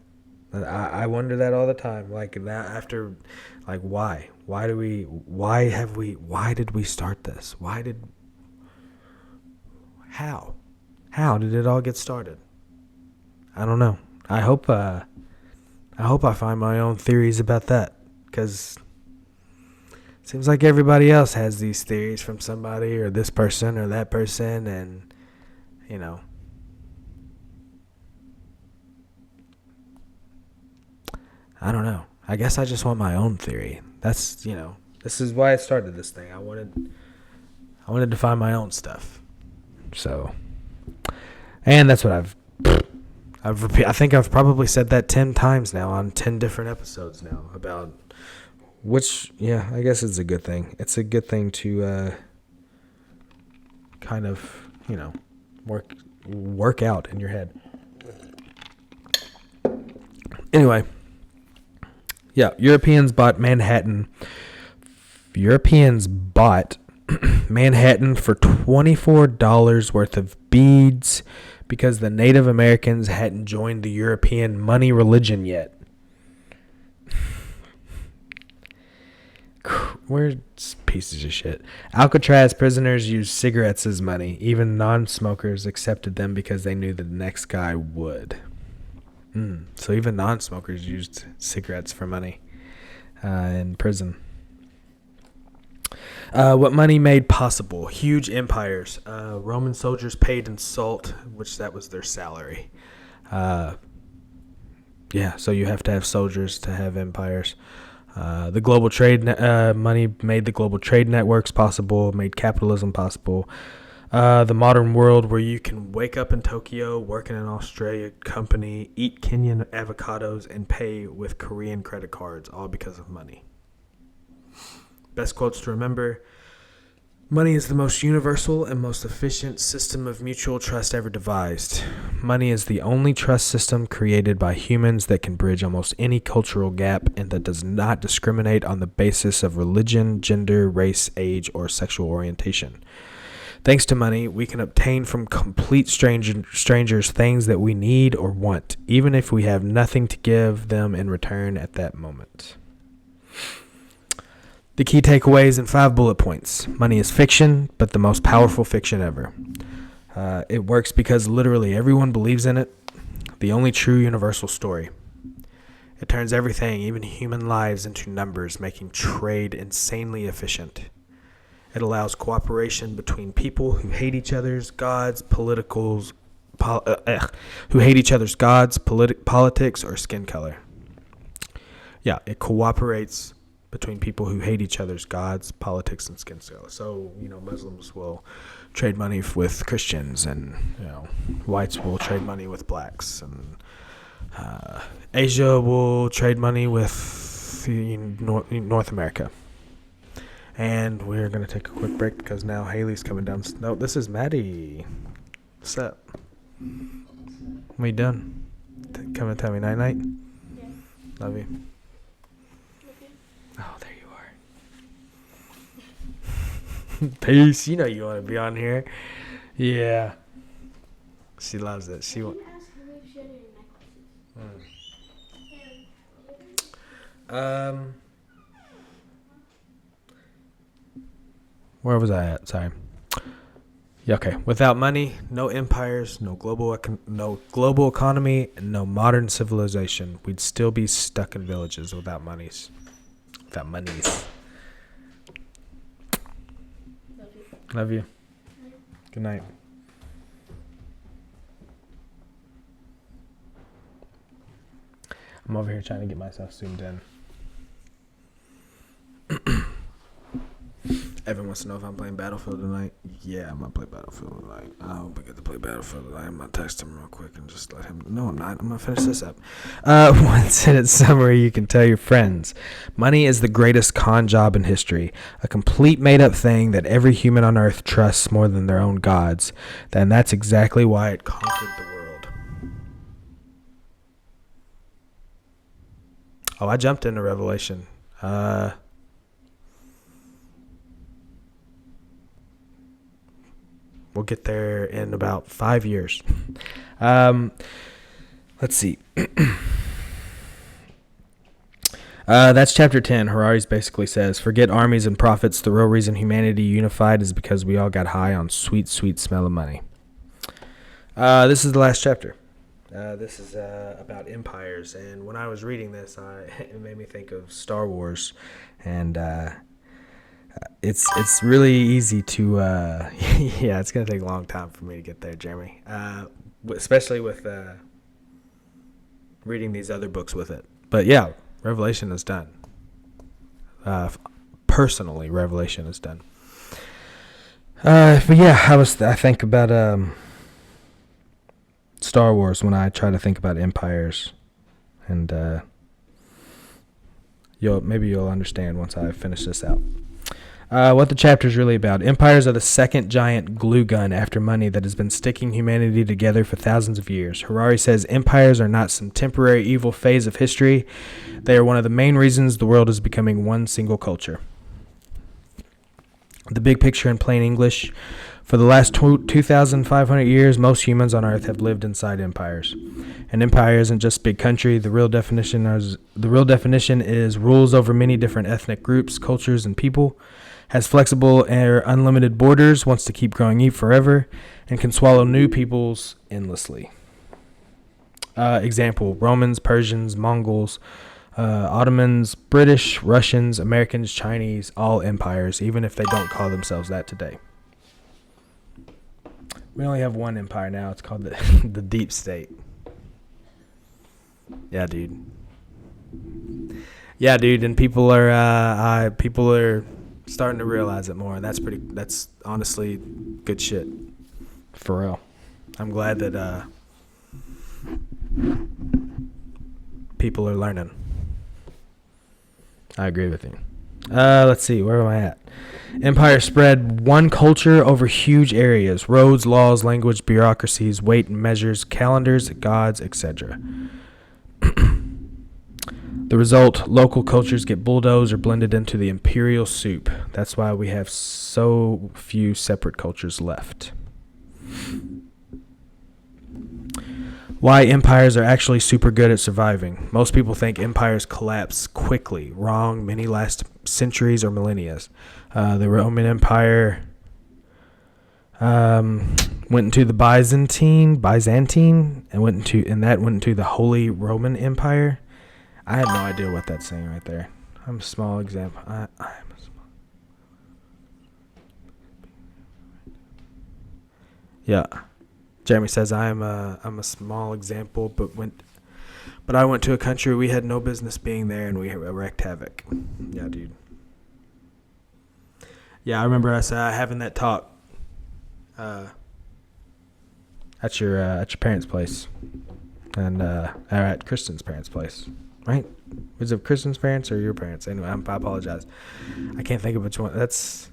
I wonder that all the time. Like that after, like why? Why did we start this? How? How did it all get started? I don't know. I hope I find my own theories about that, because it seems like everybody else has these theories from somebody or this person or that person, and I don't know. I guess I just want my own theory. That's, this is why I started this thing. I wanted to find my own stuff. So, and that's what I think I've probably said that 10 times now on 10 different episodes now about which, I guess it's a good thing. It's a good thing to kind of, work out in your head. Anyway, Europeans bought Manhattan for $24 worth of beads because the Native Americans hadn't joined the European money religion yet. We're pieces of shit. Alcatraz prisoners used cigarettes as money. Even non-smokers accepted them because they knew the next guy would. So even non-smokers used cigarettes for money in prison. What money made possible? Huge empires. Roman soldiers paid in salt, which that was their salary. So you have to have soldiers to have empires. The global trade money made the global trade networks possible, made capitalism possible. The modern world where you can wake up in Tokyo, work in an Australia company, eat Kenyan avocados, and pay with Korean credit cards, all because of money. Best quotes to remember: money is the most universal and most efficient system of mutual trust ever devised. Money is the only trust system created by humans that can bridge almost any cultural gap and that does not discriminate on the basis of religion, gender, race, age, or sexual orientation. Thanks to money, we can obtain from complete strangers things that we need or want, even if we have nothing to give them in return at that moment. The key takeaways in 5 bullet points. Money is fiction, but the most powerful fiction ever. It works because literally everyone believes in it. The only true universal story. It turns everything, even human lives, into numbers, making trade insanely efficient. It allows cooperation between people who hate each other's gods, politics, or skin color. It cooperates between people who hate each other's gods, politics, and skin color. So, Muslims will trade money with Christians, and, whites will trade money with blacks, and Asia will trade money with North America. And we're going to take a quick break because now Haley's coming down. No, this is Maddie. What's up? We done? Come and tell me night-night? Yeah. Love you. Okay. Oh, there you are. Peace. You know you want to be on here. Yeah. She loves it. I didn't ask her if she had any necklaces. Where was I at? Sorry. Okay. Without money, no empires, no global economy, and no modern civilization. We'd still be stuck in villages without monies. Love you. Good night. I'm over here trying to get myself zoomed in. Evan wants to know if I'm playing Battlefield tonight. Yeah, I'm going to play Battlefield tonight. I hope I get to play Battlefield tonight. I'm going to text him real quick and just let him... No, I'm not. I'm going to finish this up. 1 sentence summary you can tell your friends. Money is the greatest con job in history. A complete made-up thing that every human on earth trusts more than their own gods. And that's exactly why it conquered the world. Oh, I jumped into Revelation. We'll get there in about 5 years. Let's see. That's chapter 10. Harari's basically says, forget armies and profits. The real reason humanity unified is because we all got high on sweet, sweet smell of money. This is the last chapter. This is about empires. And when I was reading this, it made me think of Star Wars. And it's really easy to... yeah, it's going to take a long time for me to get there, Jeremy. Especially with reading these other books with it. But yeah, Revelation is done. Personally, Revelation is done. But yeah, I think about Star Wars when I try to think about empires, and you'll understand once I finish this out. What the chapter is really about. Empires are the second giant glue gun after money that has been sticking humanity together for thousands of years. Harari says empires are not some temporary evil phase of history. They are one of the main reasons the world is becoming one single culture. The big picture in plain English. For the last 2,500 years, most humans on Earth have lived inside empires. An empire isn't just big country. The real definition is rules over many different ethnic groups, cultures, and people, has flexible or unlimited borders, wants to keep growing forever, and can swallow new peoples endlessly. Example, Romans, Persians, Mongols, Ottomans, British, Russians, Americans, Chinese, all empires, even if they don't call themselves that today. We only have one empire now. It's called the Deep State. Yeah, dude. And people are starting to realize it more. That's honestly good shit. For real. I'm glad that people are learning. I agree with you. Let's see, where am I at? Empire spread one culture over huge areas: roads, laws, language, bureaucracies, weight and measures, calendars, gods, etc. The result, local cultures get bulldozed or blended into the imperial soup. That's why we have so few separate cultures left. Why empires are actually super good at surviving. Most people think empires collapse quickly. Wrong. Many last centuries or millennia. The Roman Empire went into the Byzantine, and went into the Holy Roman Empire. I have no idea what that's saying right there. I'm a small example. I'm a small. Yeah. Jeremy says I'm a small example, but I went to a country we had no business being there, and we wreaked havoc. Yeah, dude. Yeah, I remember us having that talk at your parents' place, and or at Kristen's parents' place, right? Was it Kristen's parents or your parents? Anyway, I apologize. I can't think of which one. That's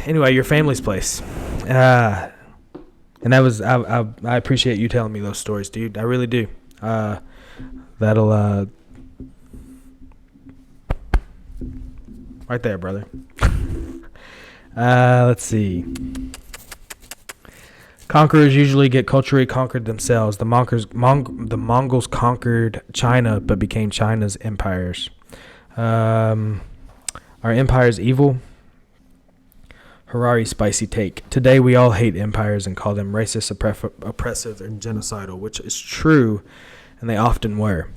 anyway, your family's place. And that was I appreciate you telling me those stories, dude. I really do. That'll right there, brother. Let's see. Conquerors usually get culturally conquered themselves. The Mongols conquered China, but became China's empires. Are empires evil? Harari spicy take. Today we all hate empires and call them racist, oppressive, and genocidal, which is true, and they often were.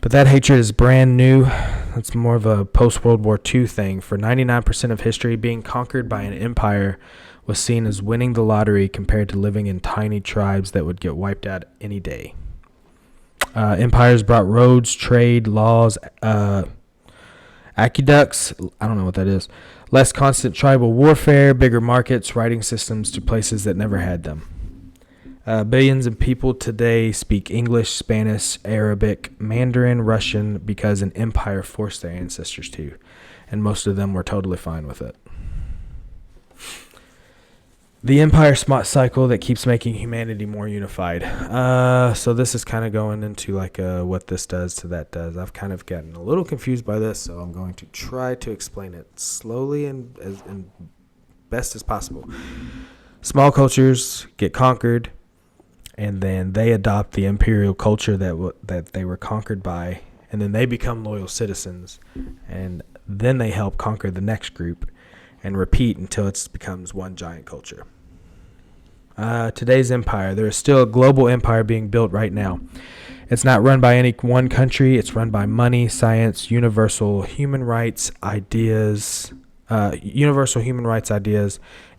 But that hatred is brand new. That's more of a post-World War II thing. For 99% of history, being conquered by an empire was seen as winning the lottery compared to living in tiny tribes that would get wiped out any day. Empires brought roads, trade, laws, aqueducts, I don't know what that is, less constant tribal warfare, bigger markets, writing systems to places that never had them. Billions of people today speak English, Spanish, Arabic, Mandarin, Russian because an empire forced their ancestors to, and most of them were totally fine with it. The empire cycle that keeps making humanity more unified. So this is kind of going into like what this does to that does. I've kind of gotten a little confused by this, so I'm going to try to explain it slowly and best as possible. Small cultures get conquered, and then they adopt the imperial culture that they were conquered by, and then they become loyal citizens, and then they help conquer the next group, and repeat until it becomes one giant culture. Today's empire, there is still a global empire being built right now. It's not run by any one country. It's run by money, science, universal human rights ideas,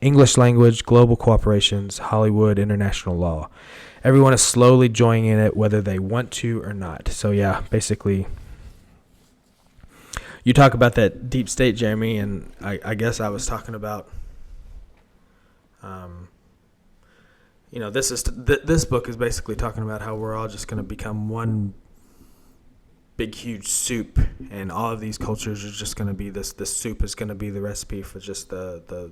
English language, global cooperations, Hollywood, international law. Everyone is slowly joining in it, whether they want to or not. So yeah, basically, you talk about that deep state, Jeremy, and I guess I was talking about, this book is basically talking about how we're all just going to become one big, huge soup, and all of these cultures are just going to be this soup is going to be the recipe for just the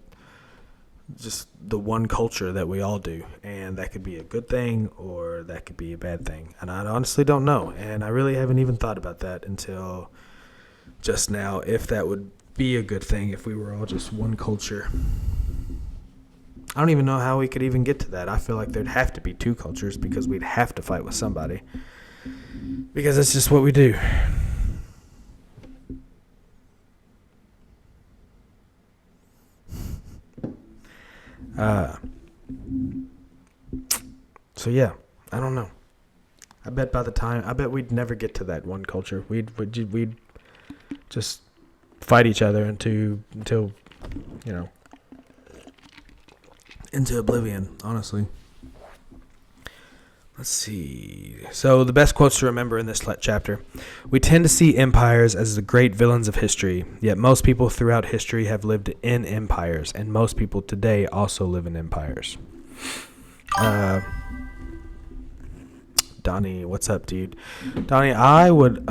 one culture that we all do, and that could be a good thing or that could be a bad thing, and I honestly don't know, and I really haven't even thought about that until just now, if that would be a good thing if we were all just one culture. I don't even know how we could even get to that. I feel like there'd have to be two cultures because we'd have to fight with somebody, because that's just what we do. So yeah, I don't know. I bet we'd never get to that one culture. We'd just fight each other until into oblivion, honestly. Let's see. So the best quotes to remember in this chapter. We tend to see empires as the great villains of history, yet most people throughout history have lived in empires, and most people today also live in empires. Donnie, what's up, dude? Donnie, I would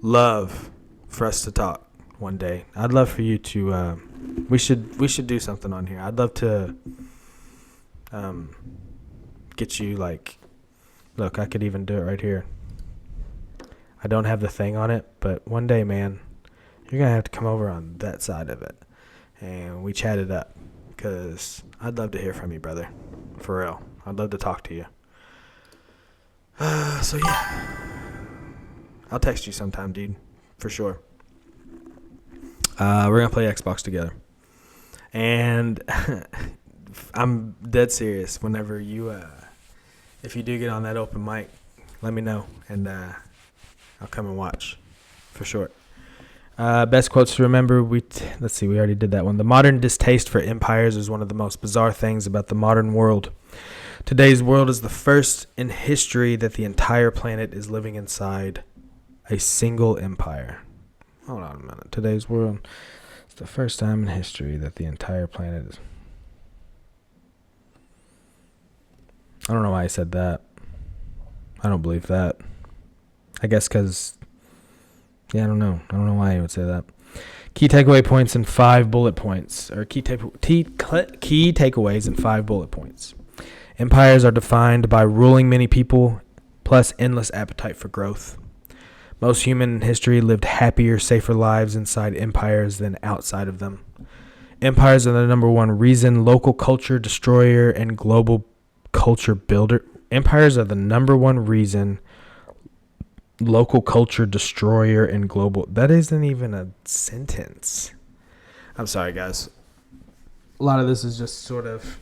love for us to talk one day. I'd love for you to we should do something on here. I'd love to get you, like, look, I could even do it right here. I don't have the thing on it, but one day, man, you're going to have to come over on that side of it, and we chat it up, because I'd love to hear from you, brother. For real. I'd love to talk to you. So, yeah. I'll text you sometime, dude, for sure. We're going to play Xbox together. And I'm dead serious. Whenever you, if you do get on that open mic, let me know, and I'll come and watch, for sure. Best quotes to remember. Let's see, we already did that one. The modern distaste for empires is one of the most bizarre things about the modern world. Today's world is the first in history that the entire planet is living inside a single empire. Hold on a minute. Today's world is the first time in history that the entire planet is... I don't know why I said that. I don't believe that. I guess because... Yeah, I don't know. I don't know why I would say that. Key takeaway points in 5 bullet points. Or key takeaways in 5 bullet points. Empires are defined by ruling many people, plus endless appetite for growth. Most human in history lived happier, safer lives inside empires than outside of them. Empires are the number one reason local culture destroyer and global culture builder. Empires are the number one reason local culture destroyer and global... That isn't even a sentence. I'm sorry, guys. A lot of this is just sort of...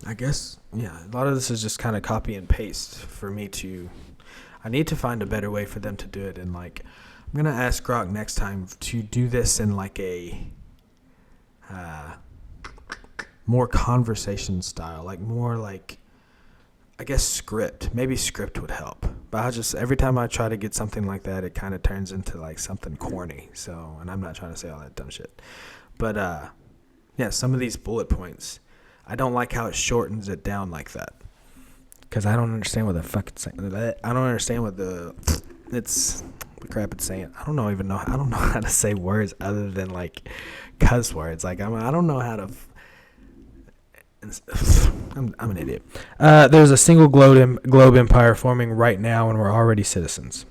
I guess, yeah, a lot of this is just kind of copy and paste for me to... I need to find a better way for them to do it. And, like, I'm going to ask Grok next time to do this in, like, a more conversation style. Like, more, like, I guess script. Maybe script would help. But every time I try to get something like that, it kind of turns into, like, something corny. So, and I'm not trying to say all that dumb shit. But, yeah, some of these bullet points... I don't like how it shortens it down like that. Because I don't understand what the fuck it's saying. I don't understand what the crap it's saying. I don't know how to say words other than, like, cuss words. Like, I don't know how to... I'm an idiot. There's a single globe empire forming right now, and we're already citizens.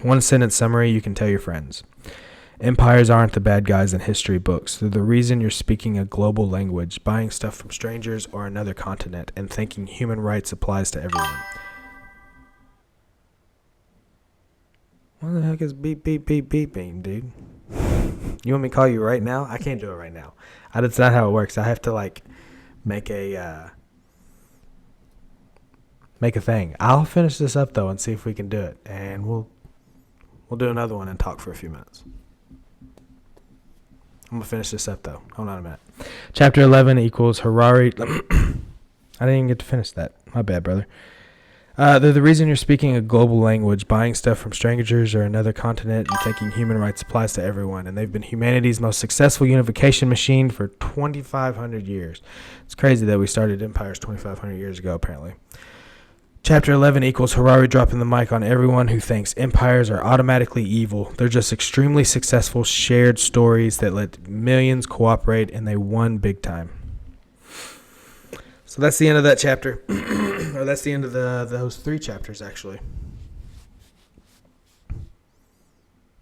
One sentence summary you can tell your friends. Empires aren't the bad guys in history books. They're the reason you're speaking a global language, buying stuff from strangers or another continent, and thinking human rights applies to everyone. What the heck is beep, beep, beep, beeping, dude? You want me to call you right now? I can't do it right now. That's not how it works. I have to, like, make a thing. I'll finish this up, though, and see if we can do it. And we'll do another one and talk for a few minutes. I'm going to finish this up, though. Hold on a minute. Chapter 11 equals Harari. I didn't even get to finish that. My bad, brother. They're the reason you're speaking a global language, buying stuff from strangers or another continent, and thinking human rights applies to everyone. And they've been humanity's most successful unification machine for 2,500 years. It's crazy that we started empires 2,500 years ago, apparently. Chapter 11 equals Harari dropping the mic on everyone who thinks empires are automatically evil. They're just extremely successful shared stories that let millions cooperate, and they won big time. So that's the end of that chapter. Or that's the end of those 3 chapters, actually.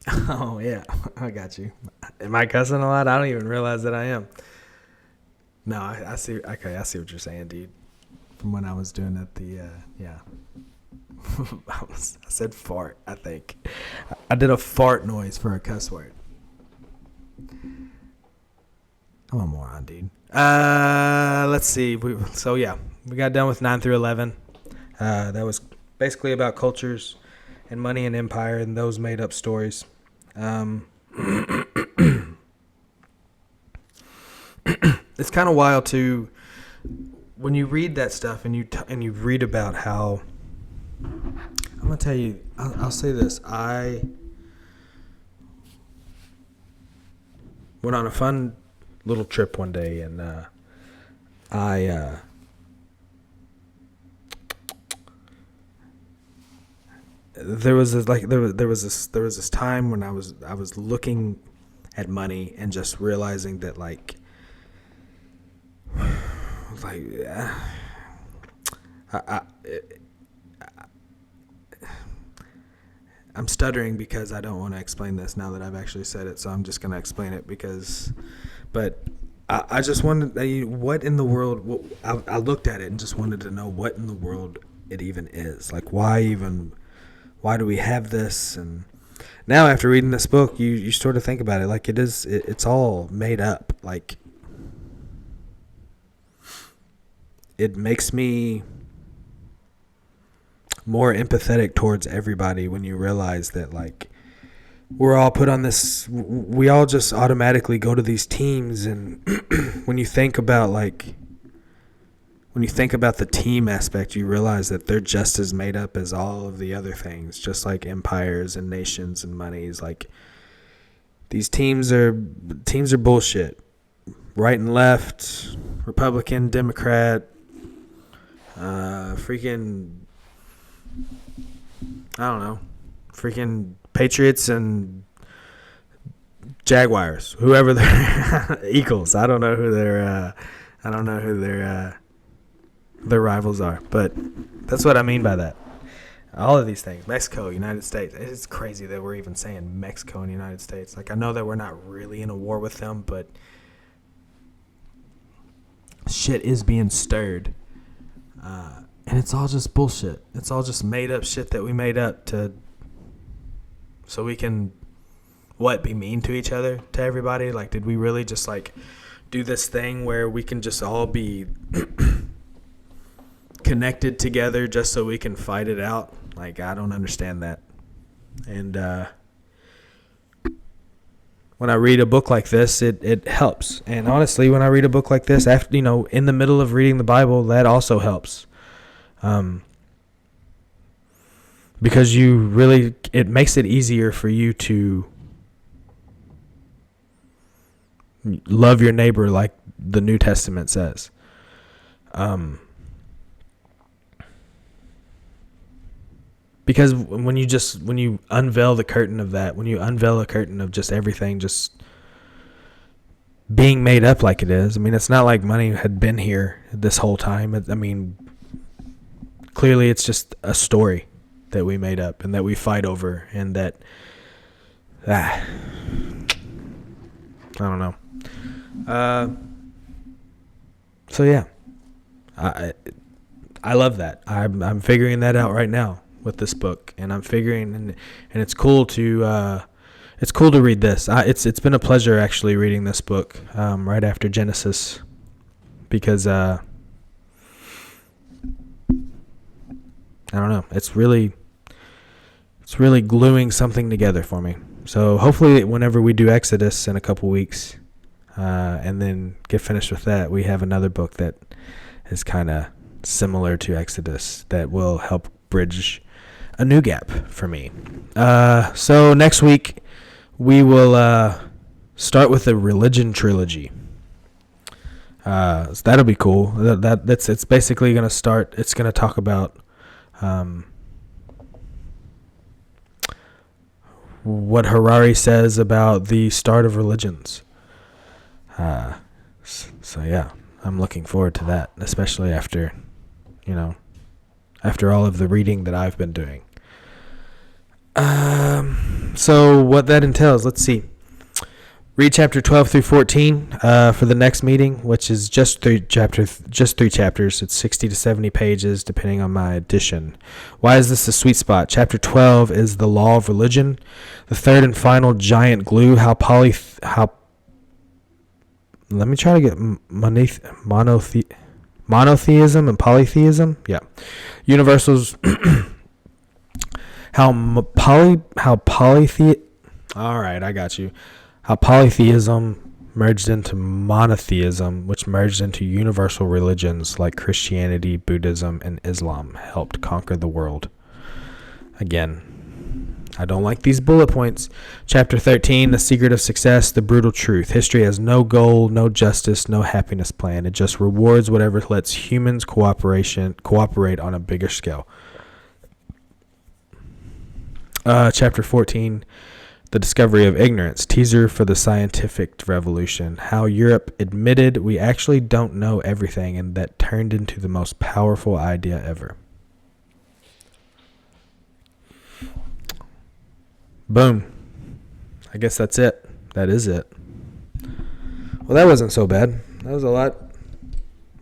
Oh, yeah. I got you. Am I cussing a lot? I don't even realize that I am. No, I see. Okay, I see what you're saying, dude. From when I was doing it, yeah. I said fart, I think. I did a fart noise for a cuss word. I'm a moron, dude. Let's see. We got done with 9 through 11. That was basically about cultures and money and empire and those made up stories. It's kind of wild to when you read that stuff and you read about how. I'm gonna tell you. I'll say this. I went on a fun little trip one day, and there was this time when I was looking at money and just realizing that I'm stuttering because I don't want to explain this now that I've actually said it, so I'm just going to explain it but I just wanted, what in the world, I looked at it and just wanted to know what in the world it even is. Like, why do we have this? And now after reading this book, you sort of think about it, like it's all made up. Like, it makes me more empathetic towards everybody when you realize that, like, we're all put on this, we all just automatically go to these teams, and when you think about the team aspect, you realize that they're just as made up as all of the other things, just like empires and nations and monies. Like, these teams are bullshit. Right and left, Republican, Democrat, freaking, I don't know, freaking Patriots and Jaguars, whoever their Eagles. I don't know who their rivals are, but that's what I mean by that. All of these things, Mexico, United States. It's crazy that we're even saying Mexico and United States. Like, I know that we're not really in a war with them, but shit is being stirred. And it's all just bullshit. It's all just made up shit that we made up so we can, be mean to each other, to everybody? Like, did we really just, do this thing where we can just all be connected together just so we can fight it out? Like, I don't understand that. And when I read a book like this, it helps. And honestly, when I read a book like this, after, in the middle of reading the Bible, that also helps. Because it makes it easier for you to love your neighbor like the New Testament says. Because when you unveil the curtain of that, when you unveil a curtain of just everything just being made up like it is, I mean, it's not like money had been here this whole time. I mean, clearly it's just a story that we made up and that we fight over, and that don't know. So yeah, I love that. I'm figuring that out right now with this book, and I'm figuring, and it's cool to read this. It's been a pleasure actually reading this book right after Genesis, because I don't know. It's really gluing something together for me. So hopefully, whenever we do Exodus in a couple weeks, and then get finished with that, we have another book that is kind of similar to Exodus that will help bridge a new gap for me. So next week we will start with the religion trilogy. So that'll be cool. It's basically going to start. It's going to talk about what Harari says about the start of religions. So yeah, I'm looking forward to that, especially after all of the reading that I've been doing. So what that entails, let's see. Read chapter 12 through 14 for the next meeting, which is just three chapters. It's 60 to 70 pages, depending on my edition. Why is this a sweet spot? Chapter 12 is the law of religion, the third and final giant glue. Let me try to get monotheism and polytheism. Yeah, universals. All right, I got you. How polytheism merged into monotheism, which merged into universal religions like Christianity, Buddhism, and Islam, helped conquer the world. Again, I don't like these bullet points. Chapter 13, the secret of success, the brutal truth. History has no goal, no justice, no happiness plan. It just rewards whatever lets humans cooperate on a bigger scale. Chapter 14, the discovery of ignorance, teaser for the scientific revolution. How Europe admitted we actually don't know everything, and that turned into the most powerful idea ever. Boom. I guess that's it. That is it. Well, that wasn't so bad. That was a lot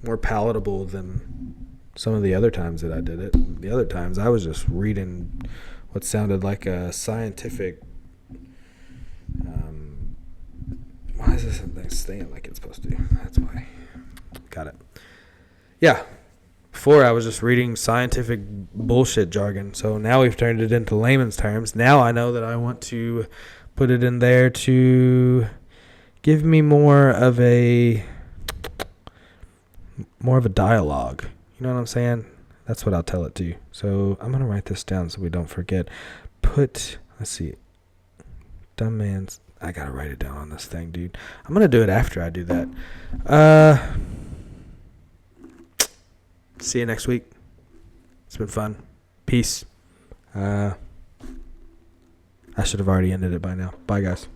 more palatable than some of the other times that I did it. The other times I was just reading what sounded like a scientific... why is this thing staying like it's supposed to? That's why. Got it. Yeah. Before I was just reading scientific bullshit jargon. So now we've turned it into layman's terms. Now I know that I want to put it in there to give me more of a dialogue. You know what I'm saying? That's what I'll tell it to. So I'm going to write this down so we don't forget. Let's see. Dumb man's... I got to write it down on this thing, dude. I'm going to do it after I do that. See you next week. It's been fun. Peace. I should have already ended it by now. Bye, guys.